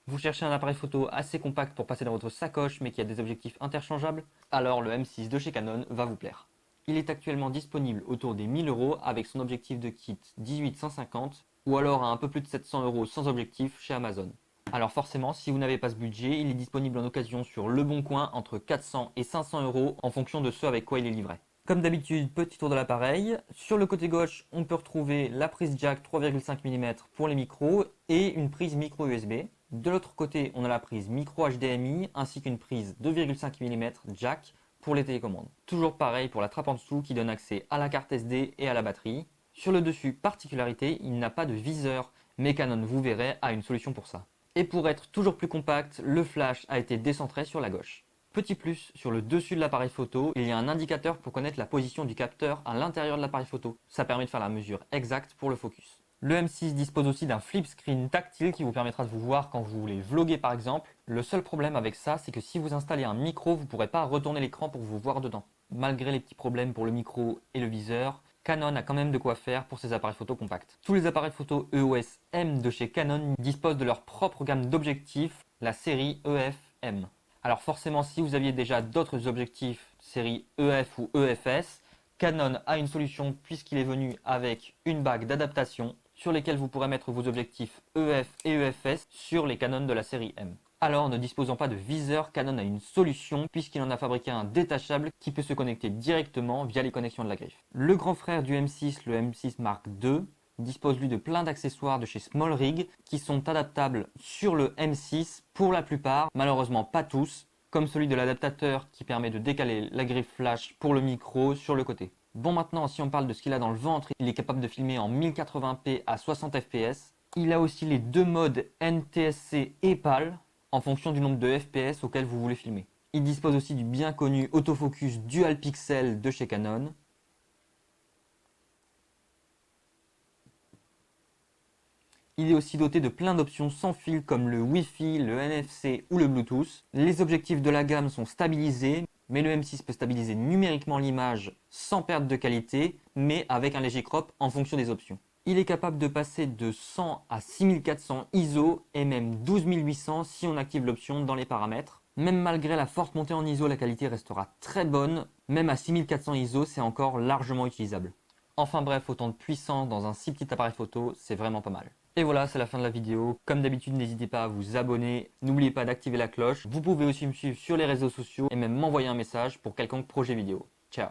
Vous cherchez un appareil photo assez compact pour passer dans votre sacoche mais qui a des objectifs interchangeables? Alors le M6 de chez Canon va vous plaire. Il est actuellement disponible autour des 1000 € avec son objectif de kit 18-150 ou alors à un peu plus de 700 € sans objectif chez Amazon. Alors forcément, si vous n'avez pas ce budget, il est disponible en occasion sur Le Bon Coin entre 400 et 500 € en fonction de ce avec quoi il est livré. Comme d'habitude, petit tour de l'appareil. Sur le côté gauche, on peut retrouver la prise jack 3,5 mm pour les micros et une prise micro USB. De l'autre côté, on a la prise micro HDMI ainsi qu'une prise 2,5 mm jack pour les télécommandes. Toujours pareil pour la trappe en dessous qui donne accès à la carte SD et à la batterie. Sur le dessus, particularité, il n'a pas de viseur, mais Canon, vous verrez, a une solution pour ça. Et pour être toujours plus compact, le flash a été décentré sur la gauche. Petit plus, sur le dessus de l'appareil photo, il y a un indicateur pour connaître la position du capteur à l'intérieur de l'appareil photo. Ça permet de faire la mesure exacte pour le focus. Le M6 dispose aussi d'un flip screen tactile qui vous permettra de vous voir quand vous voulez vlogger par exemple. Le seul problème avec ça, c'est que si vous installez un micro, vous ne pourrez pas retourner l'écran pour vous voir dedans. Malgré les petits problèmes pour le micro et le viseur, Canon a quand même de quoi faire pour ses appareils photo compacts. Tous les appareils photo EOS M de chez Canon disposent de leur propre gamme d'objectifs, la série EF-M. Alors forcément, si vous aviez déjà d'autres objectifs série EF ou EFS, Canon a une solution puisqu'il est venu avec une bague d'adaptation sur lesquelles vous pourrez mettre vos objectifs EF et EFS sur les Canon de la série M. Alors, ne disposant pas de viseur, Canon a une solution puisqu'il en a fabriqué un détachable qui peut se connecter directement via les connexions de la griffe. Le grand frère du M6, le M6 Mark II, dispose lui de plein d'accessoires de chez SmallRig qui sont adaptables sur le M6 pour la plupart, malheureusement pas tous, comme celui de l'adaptateur qui permet de décaler la griffe flash pour le micro sur le côté. Bon, maintenant, si on parle de ce qu'il a dans le ventre, il est capable de filmer en 1080p à 60 fps. Il a aussi les deux modes NTSC et PAL en fonction du nombre de fps auquel vous voulez filmer. Il dispose aussi du bien connu autofocus dual pixel de chez Canon. Il est aussi doté de plein d'options sans fil comme le Wi-Fi, le NFC ou le Bluetooth. Les objectifs de la gamme sont stabilisés, mais le M6 peut stabiliser numériquement l'image sans perte de qualité, mais avec un léger crop en fonction des options. Il est capable de passer de 100 à 6400 ISO et même 12800 si on active l'option dans les paramètres. Même malgré la forte montée en ISO, la qualité restera très bonne. Même à 6400 ISO, c'est encore largement utilisable. Enfin bref, autant de puissance dans un si petit appareil photo, c'est vraiment pas mal. Et voilà, c'est la fin de la vidéo. Comme d'habitude, n'hésitez pas à vous abonner. N'oubliez pas d'activer la cloche. Vous pouvez aussi me suivre sur les réseaux sociaux et même m'envoyer un message pour quelconque projet vidéo. Ciao!